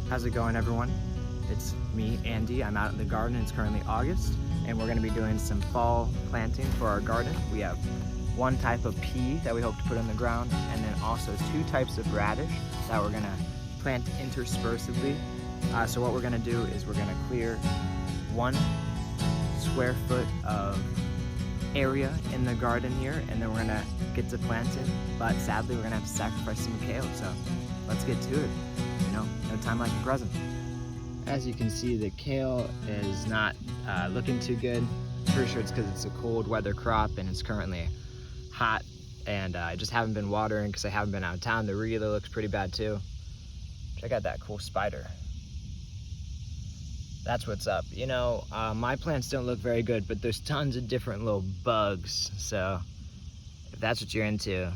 How's it going, everyone? It's me, Andy. I'm out in the garden. It's currently August, and we're going to be doing some fall planting for our garden. We have one type of pea that we hope to put in the ground, and then also 2 types of radish that we're going to plant interspersively. So what we're going to do is we're going to clear 1 square foot of area in the garden here, and then we're going to get to planting. But sadly, we're going to have to sacrifice some kale, so let's get to it. You know, no time like the present. As you can see, the kale is not looking too good. Pretty sure it's because it's a cold weather crop and it's currently hot, and I just haven't been watering because I haven't been out of town. The Arugula looks pretty bad too. Check out that cool spider. That's what's up. You know, my plants don't look very good, but there's tons of different little bugs. So if that's what you're into,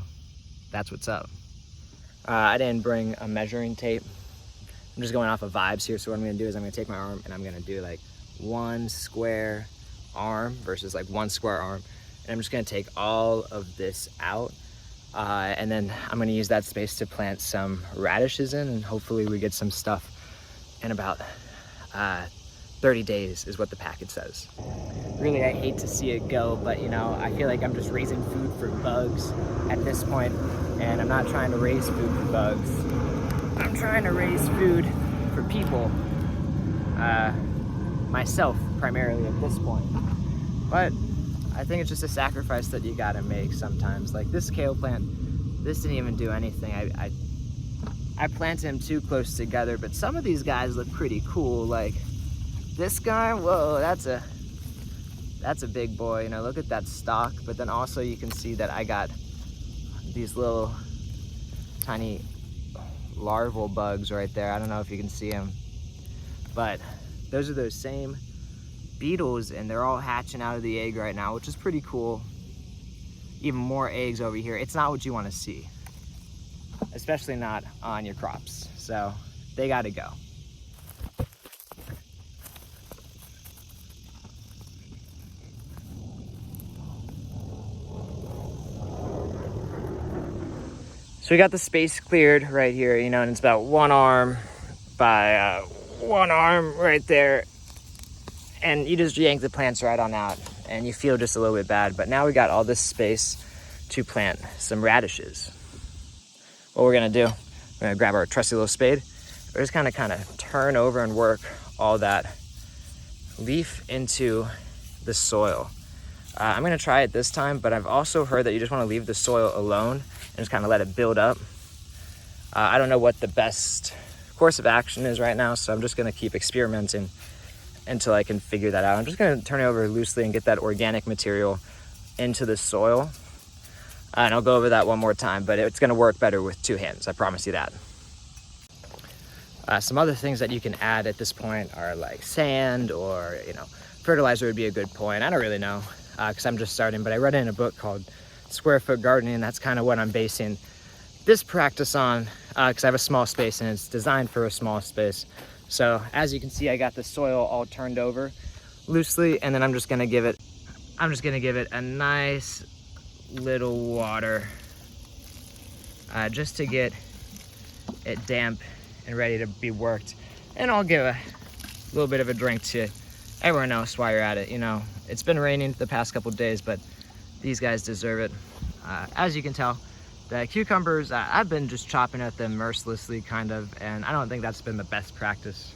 that's what's up. I didn't bring a measuring tape. I'm just going off of vibes here. So what I'm gonna do is I'm gonna take my arm and I'm gonna do like 1 square arm versus like 1 square arm. And I'm just gonna take all of this out. And then I'm gonna use that space to plant some radishes in, and hopefully we get some stuff in about 30 days is what the package says. Really, I hate to see it go, but you know, I feel like I'm just raising food for bugs at this point, and I'm not trying to raise food for bugs. I'm trying to raise food for people, myself primarily at this point. But I think it's just a sacrifice that you gotta make sometimes. Like this kale plant, this didn't even do anything. I planted them too close together, but some of these guys look pretty cool. Like this guy, whoa, that's a big boy. You know, look at that stalk. But then also you can see that I got these little tiny larval bugs right there. I don't know if you can see them, but those are those same beetles, and they're all hatching out of the egg right now, which is pretty cool. Even more eggs over here. It's not what you want to see, especially not on your crops. So they got to go. So we got the space cleared right here, you know, and it's about 1 arm by 1 arm right there. And you just yank the plants right on out, and you feel just a little bit bad. But now we got all this space to plant some radishes. What we're gonna do, we're gonna grab our trusty little spade. We're just kind of turn over and work all that leaf into the soil. I'm gonna try it this time, but I've also heard that you just wanna leave the soil alone and just kind of let it build up. I don't know what the best course of action is right now, so I'm just gonna keep experimenting until I can figure that out. I'm just gonna turn it over loosely and get that organic material into the soil. And I'll go over that one more time, but it's gonna work better with 2 hands, I promise you that. Some other things that you can add at this point are like sand, or you know, fertilizer would be a good point. I don't really know, because I'm just starting, but I read it in a book called Square Foot Gardening, and that's kind of what I'm basing this practice on, because I have a small space and it's designed for a small space. So as you can see, I got the soil all turned over loosely, and then I'm just gonna give it a nice little water, just to get it damp and ready to be worked. And I'll give a little bit of a drink to everyone else while you're at it. You know, it's been raining the past couple days, but these guys deserve it. As you can tell, the cucumbers, I've been just chopping at them mercilessly, kind of, and I don't think that's been the best practice.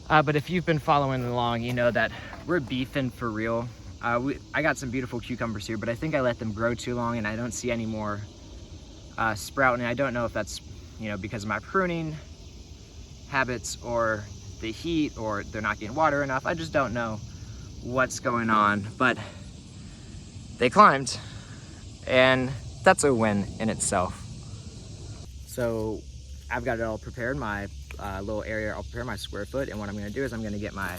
But if you've been following along, you know that we're beefing for real. I got some beautiful cucumbers here, but I think I let them grow too long, and I don't see any more sprouting. I don't know if that's, you know, because of my pruning habits, or the heat, or they're not getting water enough. I just don't know what's going on, but they climbed, and that's a win in itself. So I've got it all prepared, my little area. I'll prepare my square foot, and what I'm gonna do is I'm gonna get my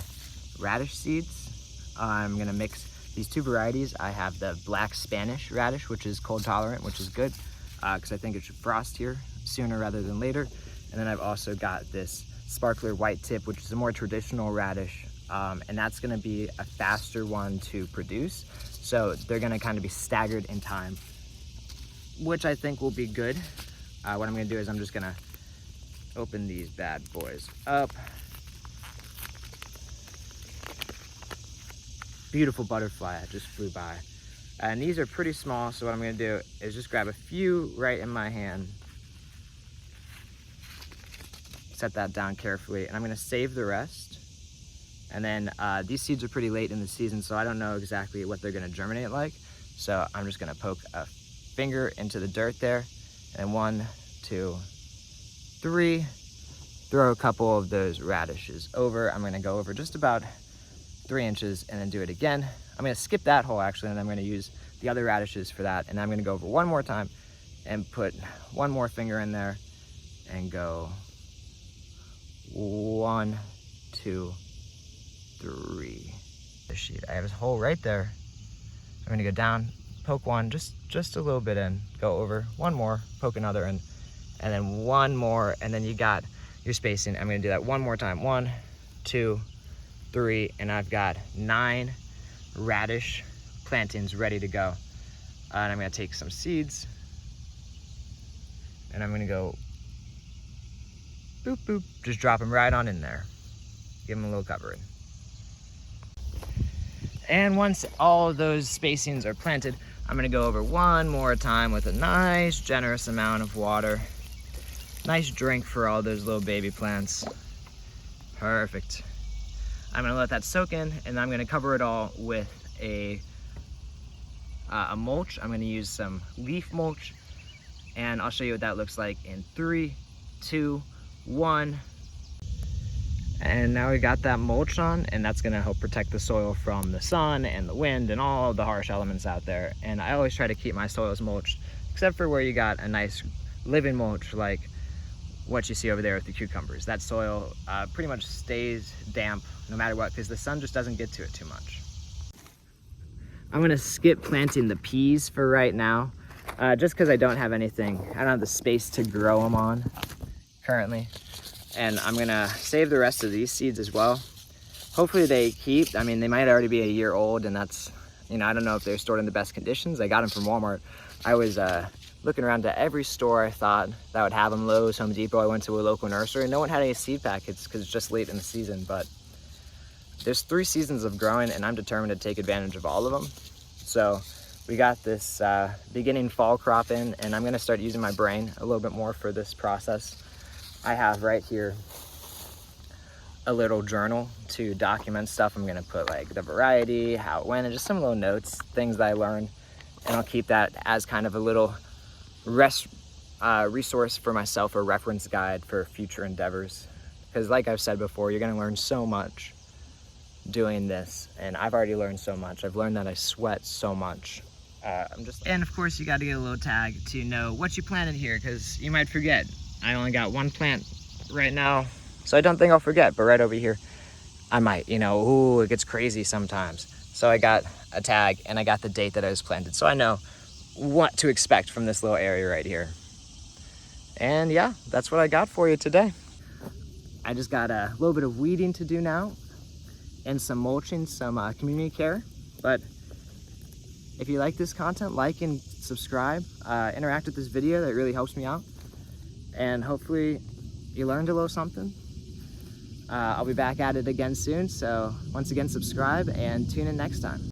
radish seeds. I'm gonna mix these 2 varieties. I have the Black Spanish Radish, which is cold tolerant, which is good, because I think it should frost here sooner rather than later. And then I've also got this sparkler white tip, which is a more traditional radish, and that's gonna be a faster one to produce. So they're gonna kind of be staggered in time, which I think will be good. What I'm gonna do is I'm just gonna open these bad boys up. Beautiful butterfly that just flew by. And these are pretty small, so what I'm gonna do is just grab a few right in my hand. Set that down carefully, and I'm gonna save the rest. And then these seeds are pretty late in the season, so I don't know exactly what they're gonna germinate like. So I'm just gonna poke a finger into the dirt there, and 1, 2, 3. Throw a couple of those radishes over. I'm gonna go over just about 3 inches and then do it again. I'm gonna skip that hole actually, and I'm gonna use the other radishes for that. And I'm gonna go over one more time and put one more finger in there and go 1, 2, 3. The sheet, I have this hole right there. I'm gonna go down, poke one, just a little bit in, go over one more, poke another in, and then one more, and then you got your spacing. I'm gonna do that one more time. 1, 2, 3, and I've got 9 radish plantings ready to go. And I'm gonna take some seeds, and I'm gonna go boop, boop, just drop them right on in there. Give them a little covering. And once all of those spacings are planted, I'm gonna go over one more time with a nice generous amount of water. Nice drink for all those little baby plants. Perfect. I'm gonna let that soak in, and I'm gonna cover it all with a mulch. I'm gonna use some leaf mulch, and I'll show you what that looks like in 3, 2, 1. And now we got that mulch on, and that's gonna help protect the soil from the sun and the wind and all the harsh elements out there. And I always try to keep my soils mulched, except for where you got a nice living mulch like what you see over there with the cucumbers. That soil pretty much stays damp no matter what, because the sun just doesn't get to it too much. I'm gonna skip planting the peas for right now, just because I don't have anything. I don't have the space to grow them on currently. And I'm gonna save the rest of these seeds as well. Hopefully they keep. I mean, they might already be a year old, and that's, I don't know if they're stored in the best conditions. I got them from Walmart. I was looking around to every store I thought that would have them, Lowe's, Home Depot. I went to a local nursery. No one had any seed packets because it's just late in the season, but there's 3 seasons of growing, and I'm determined to take advantage of all of them. So we got this beginning fall crop in, and I'm gonna start using my brain a little bit more for this process. I have right here a little journal to document stuff. I'm gonna put like the variety, how it went, and just some little notes, things that I learned. And I'll keep that as kind of a little resource for myself, a reference guide for future endeavors. Because like I've said before, you're gonna learn so much doing this. And I've already learned so much. I've learned that I sweat so much. And of course you gotta get a little tag to know what you planted here, because you might forget. I only got 1 plant right now, so I don't think I'll forget, but right over here, I might, ooh, it gets crazy sometimes. So I got a tag, and I got the date that I was planted, so I know what to expect from this little area right here. And yeah, that's what I got for you today. I just got a little bit of weeding to do now, and some mulching, some community care. But if you like this content, like and subscribe, interact with this video, that really helps me out. And hopefully you learned a little something. I'll be back at it again soon, so once again, subscribe and tune in next time.